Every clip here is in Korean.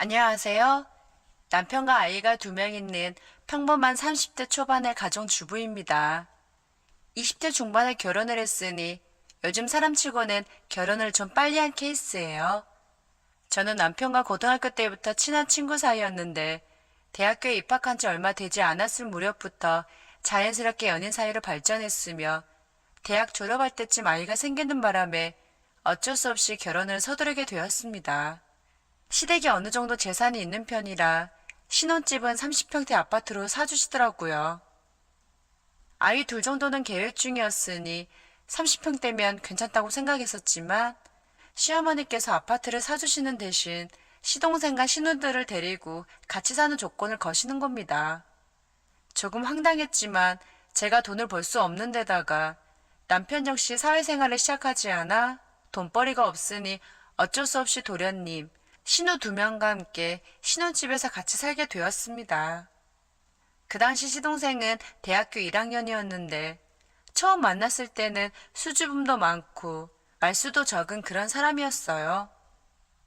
안녕하세요. 남편과 아이가 2명 있는 평범한 30대 초반의 가정주부입니다. 20대 중반에 결혼을 했으니 요즘 사람치고는 결혼을 좀 빨리 한 케이스예요. 저는 남편과 고등학교 때부터 친한 친구 사이였는데 대학교에 입학한 지 얼마 되지 않았을 무렵부터 자연스럽게 연인 사이로 발전했으며 대학 졸업할 때쯤 아이가 생기는 바람에 어쩔 수 없이 결혼을 서두르게 되었습니다. 시댁이 어느 정도 재산이 있는 편이라 신혼집은 30평대 아파트로 사주시더라고요. 아이 둘 정도는 계획 중이었으니 30평대면 괜찮다고 생각했었지만 시어머니께서 아파트를 사주시는 대신 시동생과 신우들을 데리고 같이 사는 조건을 거시는 겁니다. 조금 황당했지만 제가 돈을 벌 수 없는 데다가 남편 역시 사회생활을 시작하지 않아 돈벌이가 없으니 어쩔 수 없이 도련님, 신우 2명과 함께 신혼집에서 같이 살게 되었습니다. 그 당시 시동생은 대학교 1학년이었는데 처음 만났을 때는 수줍음도 많고 말수도 적은 그런 사람이었어요.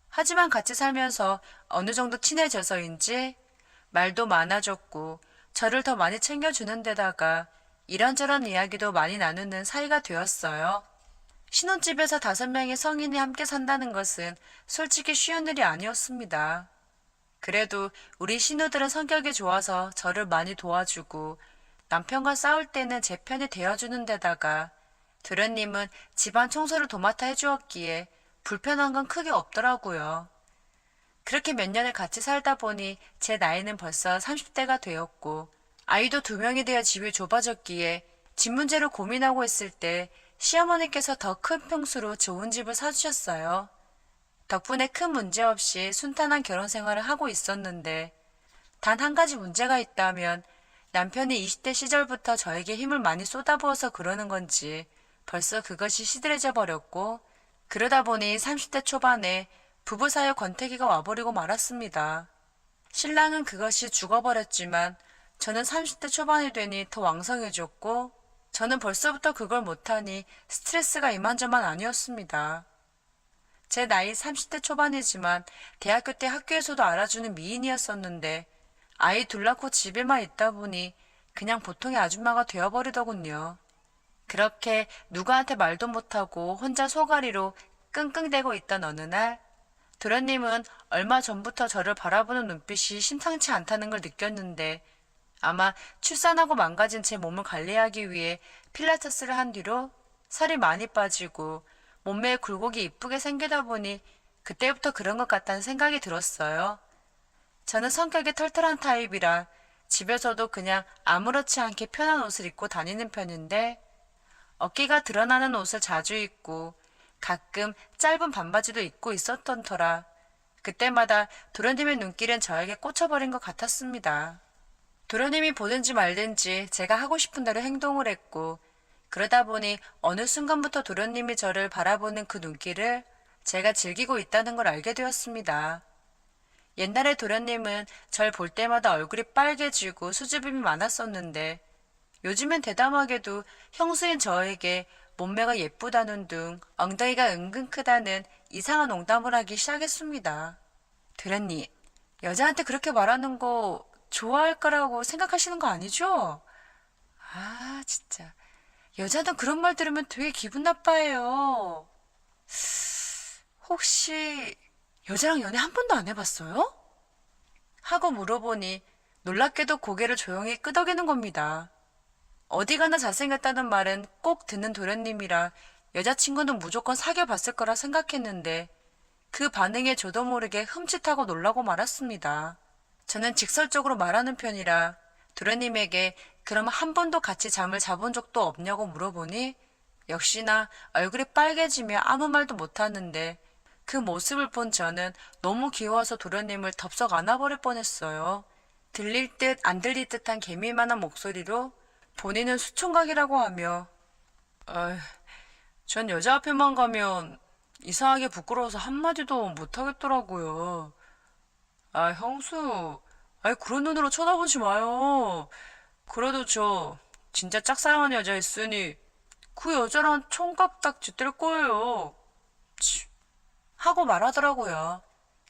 하지만 같이 살면서 어느 정도 친해져서인지 말도 많아졌고 저를 더 많이 챙겨주는 데다가 이런저런 이야기도 많이 나누는 사이가 되었어요. 신혼집에서 5명의 성인이 함께 산다는 것은 솔직히 쉬운 일이 아니었습니다. 그래도 우리 신우들은 성격이 좋아서 저를 많이 도와주고 남편과 싸울 때는 제 편이 되어주는 데다가 도련님은 집안 청소를 도맡아 해주었기에 불편한 건 크게 없더라고요. 그렇게 몇 년을 같이 살다 보니 제 나이는 벌써 30대가 되었고 아이도 2명이 되어 집이 좁아졌기에 집 문제로 고민하고 있을 때 시어머니께서 더 큰 평수로 좋은 집을 사주셨어요. 덕분에 큰 문제 없이 순탄한 결혼 생활을 하고 있었는데 단 한 가지 문제가 있다면 남편이 20대 시절부터 저에게 힘을 많이 쏟아부어서 그러는 건지 벌써 그것이 시들해져 버렸고 그러다 보니 30대 초반에 부부 사이 권태기가 와버리고 말았습니다. 신랑은 그것이 죽어버렸지만 저는 30대 초반이 되니 더 왕성해졌고 저는 벌써부터 그걸 못하니 스트레스가 이만저만 아니었습니다. 제 나이 30대 초반이지만 대학교 때 학교에서도 알아주는 미인이었었는데 아이 둘 낳고 집에만 있다 보니 그냥 보통의 아줌마가 되어버리더군요. 그렇게 누구한테 말도 못하고 혼자 소가리로 끙끙대고 있던 어느 날 도련님은 얼마 전부터 저를 바라보는 눈빛이 심상치 않다는 걸 느꼈는데 아마 출산하고 망가진 제 몸을 관리하기 위해 필라테스를 한 뒤로 살이 많이 빠지고 몸매에 굴곡이 이쁘게 생기다 보니 그때부터 그런 것 같다는 생각이 들었어요. 저는 성격이 털털한 타입이라 집에서도 그냥 아무렇지 않게 편한 옷을 입고 다니는 편인데 어깨가 드러나는 옷을 자주 입고 가끔 짧은 반바지도 입고 있었던 터라 그때마다 도련님의 눈길은 저에게 꽂혀버린 것 같았습니다. 도련님이 보든지 말든지 제가 하고 싶은 대로 행동을 했고 그러다 보니 어느 순간부터 도련님이 저를 바라보는 그 눈길을 제가 즐기고 있다는 걸 알게 되었습니다. 옛날에 도련님은 절 볼 때마다 얼굴이 빨개지고 수줍음이 많았었는데 요즘엔 대담하게도 형수인 저에게 몸매가 예쁘다는 둥 엉덩이가 은근 크다는 이상한 농담을 하기 시작했습니다. 도련님, 여자한테 그렇게 말하는 거 좋아할 거라고 생각하시는 거 아니죠? 아, 진짜. 여자는 그런 말 들으면 되게 기분 나빠해요. 혹시 여자랑 연애 한 번도 안 해봤어요? 하고 물어보니 놀랍게도 고개를 조용히 끄덕이는 겁니다. 어디 가나 잘생겼다는 말은 꼭 듣는 도련님이라 여자친구는 무조건 사귀어봤을 거라 생각했는데 그 반응에 저도 모르게 흠칫하고 놀라고 말았습니다. 저는 직설적으로 말하는 편이라 도련님에게 그럼 한 번도 같이 잠을 자본 적도 없냐고 물어보니 역시나 얼굴이 빨개지며 아무 말도 못하는데 그 모습을 본 저는 너무 귀여워서 도련님을 덥석 안아버릴 뻔했어요. 들릴 듯 안 들릴 듯한 개미만한 목소리로 본인은 수총각이라고 하며 전 여자 앞에만 가면 이상하게 부끄러워서 한마디도 못하겠더라고요. 아, 형수, 아이, 그런 눈으로 쳐다보지 마요. 그래도 저 진짜 짝사랑하는 여자 있으니 그 여자랑 총각 딱 쥐댈 거예요. 치, 하고 말하더라고요.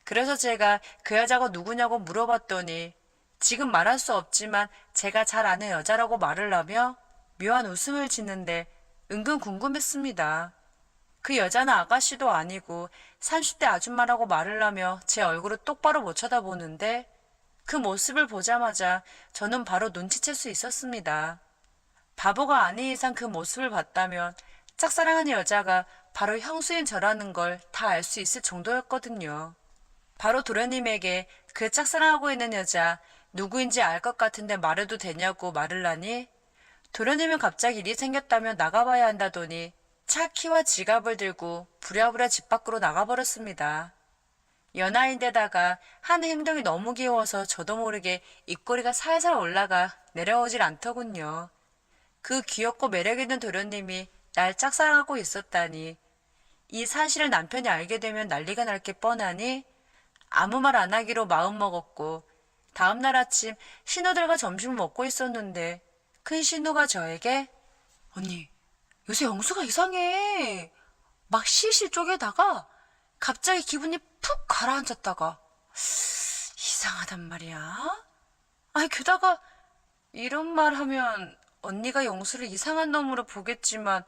그래서 제가 그 여자가 누구냐고 물어봤더니 지금 말할 수 없지만 제가 잘 아는 여자라고 말을 하며 묘한 웃음을 짓는데 은근 궁금했습니다. 그 여자는 아가씨도 아니고 30대 아줌마라고 말을 하며 제 얼굴을 똑바로 못 쳐다보는데 그 모습을 보자마자 저는 바로 눈치챌 수 있었습니다. 바보가 아닌 이상 그 모습을 봤다면 짝사랑하는 여자가 바로 형수인 저라는 걸 다 알 수 있을 정도였거든요. 바로 도련님에게 그 짝사랑하고 있는 여자 누구인지 알 것 같은데 말해도 되냐고 말을 하니 도련님은 갑자기 일이 생겼다면 나가봐야 한다더니 차 키와 지갑을 들고 부랴부랴 집 밖으로 나가버렸습니다. 연하인데다가 하는 행동이 너무 귀여워서 저도 모르게 입꼬리가 살살 올라가 내려오질 않더군요. 그 귀엽고 매력있는 도련님이 날 짝사랑하고 있었다니 이 사실을 남편이 알게 되면 난리가 날 게 뻔하니 아무 말 안 하기로 마음먹었고 다음날 아침 신우들과 점심을 먹고 있었는데 큰 신우가 저에게 언니 요새 영수가 이상해. 막 실실 쪼개다가 갑자기 기분이 푹 가라앉았다가 이상하단 말이야. 아니 게다가 이런 말 하면 언니가 영수를 이상한 놈으로 보겠지만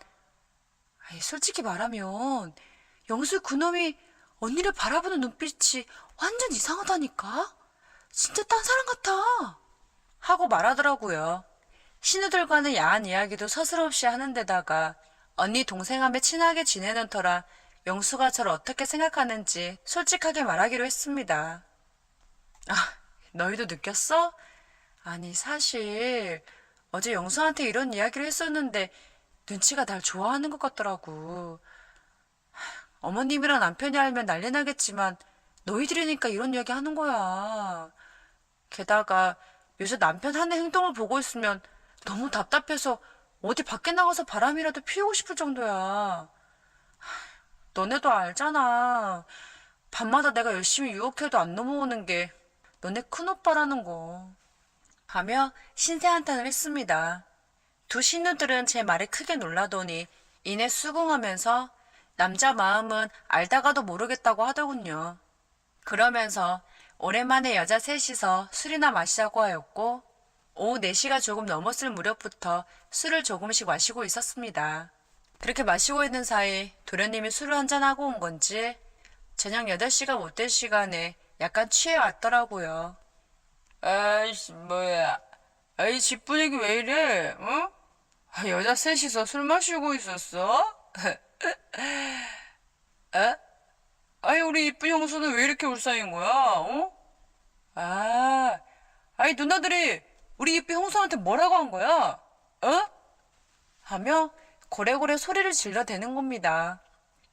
아니, 솔직히 말하면 영수 그놈이 언니를 바라보는 눈빛이 완전 이상하다니까. 진짜 딴 사람 같아. 하고 말하더라고요. 신우들과는 야한 이야기도 서슴없이 하는 데다가 언니 동생함에 친하게 지내는 터라 영수가 저를 어떻게 생각하는지 솔직하게 말하기로 했습니다. 아, 너희도 느꼈어? 아니 사실 어제 영수한테 이런 이야기를 했었는데 눈치가 날 좋아하는 것 같더라고. 어머님이랑 남편이 알면 난리 나겠지만 너희들이니까 이런 이야기 하는 거야. 게다가 요새 남편 하는 행동을 보고 있으면 너무 답답해서 어디 밖에 나가서 바람이라도 피우고 싶을 정도야. 너네도 알잖아. 밤마다 내가 열심히 유혹해도 안 넘어오는 게 너네 큰오빠라는 거. 하며 신세 한탄을 했습니다. 두 신우들은 제 말에 크게 놀라더니 이내 수긍하면서 남자 마음은 알다가도 모르겠다고 하더군요. 그러면서 오랜만에 여자 셋이서 술이나 마시자고 하였고 오후 4시가 조금 넘었을 무렵부터 술을 조금씩 마시고 있었습니다. 그렇게 마시고 있는 사이 도련님이 술을 한잔하고 온 건지 저녁 8시가 못 될 시간에 약간 취해 왔더라고요. 아이씨 뭐야. 아이 집 분위기 왜 이래? 응? 여자 셋이서 술 마시고 있었어? 에? 아이 우리 이쁜 형수는 왜 이렇게 울상인 거야? 어? 아이 누나들이 우리 이쁜 형수한테 뭐라고 한 거야? 어? 하며 고래고래 소리를 질러대는 겁니다.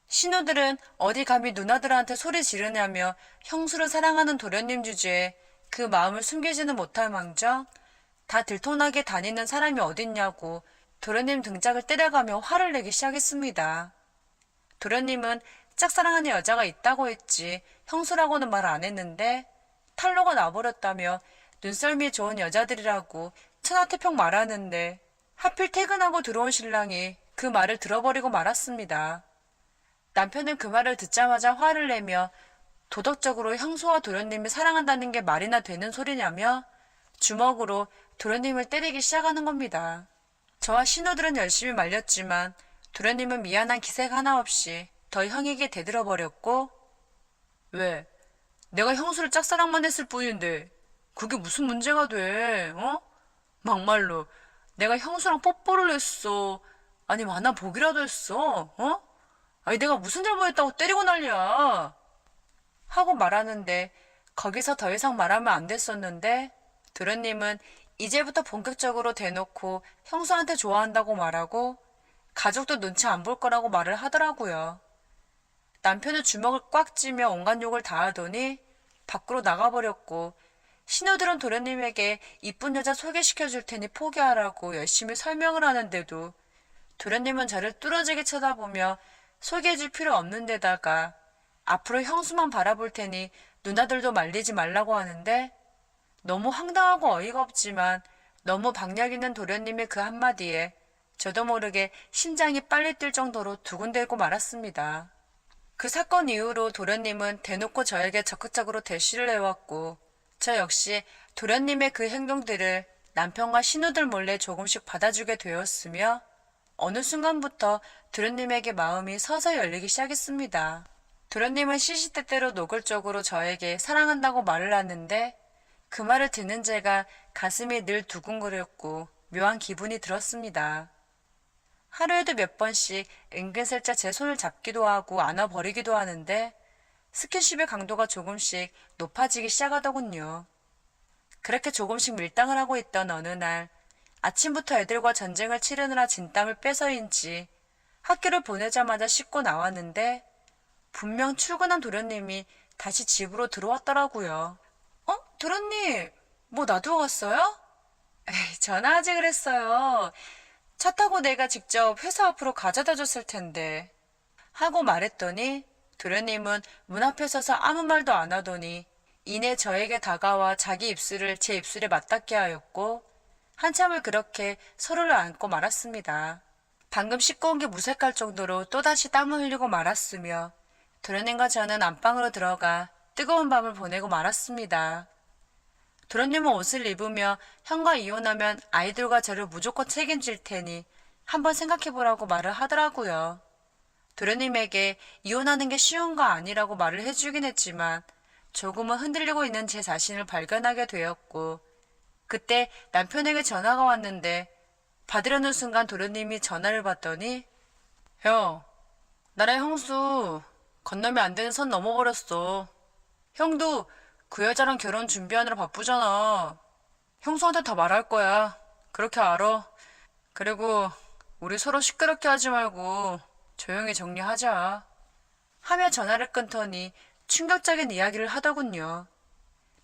신우들은 어디 감히 누나들한테 소리 지르냐며 형수를 사랑하는 도련님 주제에 그 마음을 숨기지는 못할 망정 다 들통나게 다니는 사람이 어딨냐고 도련님 등짝을 때려가며 화를 내기 시작했습니다. 도련님은 짝사랑하는 여자가 있다고 했지 형수라고는 말 안 했는데 탈로가 나버렸다며 눈썰미 좋은 여자들이라고 천하태평 말하는데 하필 퇴근하고 들어온 신랑이 그 말을 들어버리고 말았습니다. 남편은 그 말을 듣자마자 화를 내며 도덕적으로 형수와 도련님이 사랑한다는 게 말이나 되는 소리냐며 주먹으로 도련님을 때리기 시작하는 겁니다. 저와 신우들은 열심히 말렸지만 도련님은 미안한 기색 하나 없이 더 형에게 대들어버렸고 왜? 내가 형수를 짝사랑만 했을 뿐인데 그게 무슨 문제가 돼? 어? 막말로 내가 형수랑 뽀뽀를 했어. 아니면 하나 보기라도 했어. 어? 아니 내가 무슨 잘못했다고 때리고 난리야. 하고 말하는데 거기서 더 이상 말하면 안 됐었는데 도련님은 이제부터 본격적으로 대놓고 형수한테 좋아한다고 말하고 가족도 눈치 안 볼 거라고 말을 하더라고요. 남편은 주먹을 꽉 쥐며 온갖 욕을 다 하더니 밖으로 나가버렸고 신우들은 도련님에게 이쁜 여자 소개시켜 줄 테니 포기하라고 열심히 설명을 하는데도 도련님은 저를 뚫어지게 쳐다보며 소개해 줄 필요 없는 데다가 앞으로 형수만 바라볼 테니 누나들도 말리지 말라고 하는데 너무 황당하고 어이가 없지만 너무 박력 있는 도련님의 그 한마디에 저도 모르게 심장이 빨리 뛸 정도로 두근대고 말았습니다. 그 사건 이후로 도련님은 대놓고 저에게 적극적으로 대시를 해왔고, 저 역시 도련님의 그 행동들을 남편과 신우들 몰래 조금씩 받아주게 되었으며, 어느 순간부터 도련님에게 마음이 서서히 열리기 시작했습니다. 도련님은 시시때때로 노골적으로 저에게 사랑한다고 말을 하는데, 그 말을 듣는 제가 가슴이 늘 두근거렸고 묘한 기분이 들었습니다. 하루에도 몇 번씩 은근슬쩍 제 손을 잡기도 하고 안아버리기도 하는데 스킨십의 강도가 조금씩 높아지기 시작하더군요. 그렇게 조금씩 밀당을 하고 있던 어느 날 아침부터 애들과 전쟁을 치르느라 진땀을 빼서인지 학교를 보내자마자 씻고 나왔는데 분명 출근한 도련님이 다시 집으로 들어왔더라고요. 도련님, 뭐 놔두고 갔어요? 에이, 전화하지 그랬어요. 차 타고 내가 직접 회사 앞으로 가져다 줬을 텐데. 하고 말했더니 도련님은 문 앞에 서서 아무 말도 안 하더니 이내 저에게 다가와 자기 입술을 제 입술에 맞닿게 하였고 한참을 그렇게 서로를 안고 말았습니다. 방금 씻고 온 게 무색할 정도로 또다시 땀을 흘리고 말았으며 도련님과 저는 안방으로 들어가 뜨거운 밤을 보내고 말았습니다. 도련님은 옷을 입으며 형과 이혼하면 아이들과 저를 무조건 책임질 테니 한번 생각해보라고 말을 하더라고요. 도련님에게 이혼하는 게 쉬운 거 아니라고 말을 해주긴 했지만 조금은 흔들리고 있는 제 자신을 발견하게 되었고 그때 남편에게 전화가 왔는데 받으려는 순간 도련님이 전화를 받더니 형, 나랑 형수 건너면 안 되는 선 넘어버렸어. 형도 그 여자랑 결혼 준비하느라 바쁘잖아. 형수한테 다 말할 거야. 그렇게 알아. 그리고 우리 서로 시끄럽게 하지 말고 조용히 정리하자. 하며 전화를 끊더니 충격적인 이야기를 하더군요.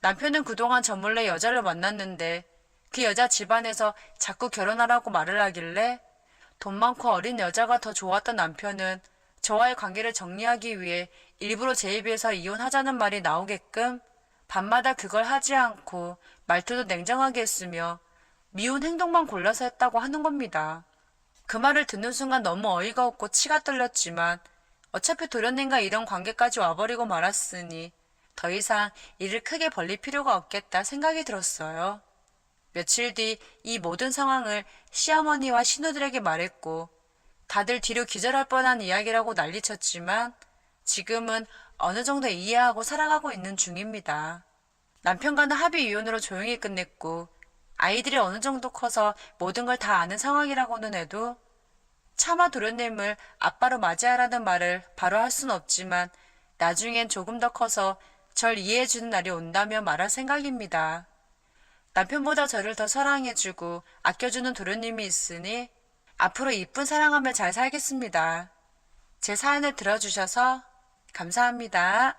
남편은 그동안 저 몰래 여자를 만났는데 그 여자 집안에서 자꾸 결혼하라고 말을 하길래 돈 많고 어린 여자가 더 좋았던 남편은 저와의 관계를 정리하기 위해 일부러 제 입에서 이혼하자는 말이 나오게끔 밤마다 그걸 하지 않고 말투도 냉정하게 했으며 미운 행동만 골라서 했다고 하는 겁니다. 그 말을 듣는 순간 너무 어이가 없고 치가 떨렸지만 어차피 도련님과 이런 관계까지 와버리고 말았으니 더 이상 일을 크게 벌릴 필요가 없겠다 생각이 들었어요. 며칠 뒤 이 모든 상황을 시어머니와 신우들에게 말했고 다들 뒤로 기절할 뻔한 이야기라고 난리쳤지만 지금은 어느 정도 이해하고 살아가고 있는 중입니다. 남편과는 합의 이혼으로 조용히 끝냈고 아이들이 어느 정도 커서 모든 걸 다 아는 상황이라고는 해도 차마 도련님을 아빠로 맞이하라는 말을 바로 할 순 없지만 나중엔 조금 더 커서 절 이해해주는 날이 온다며 말할 생각입니다. 남편보다 저를 더 사랑해주고 아껴주는 도련님이 있으니 앞으로 이쁜 사랑하며 잘 살겠습니다. 제 사연을 들어주셔서 감사합니다.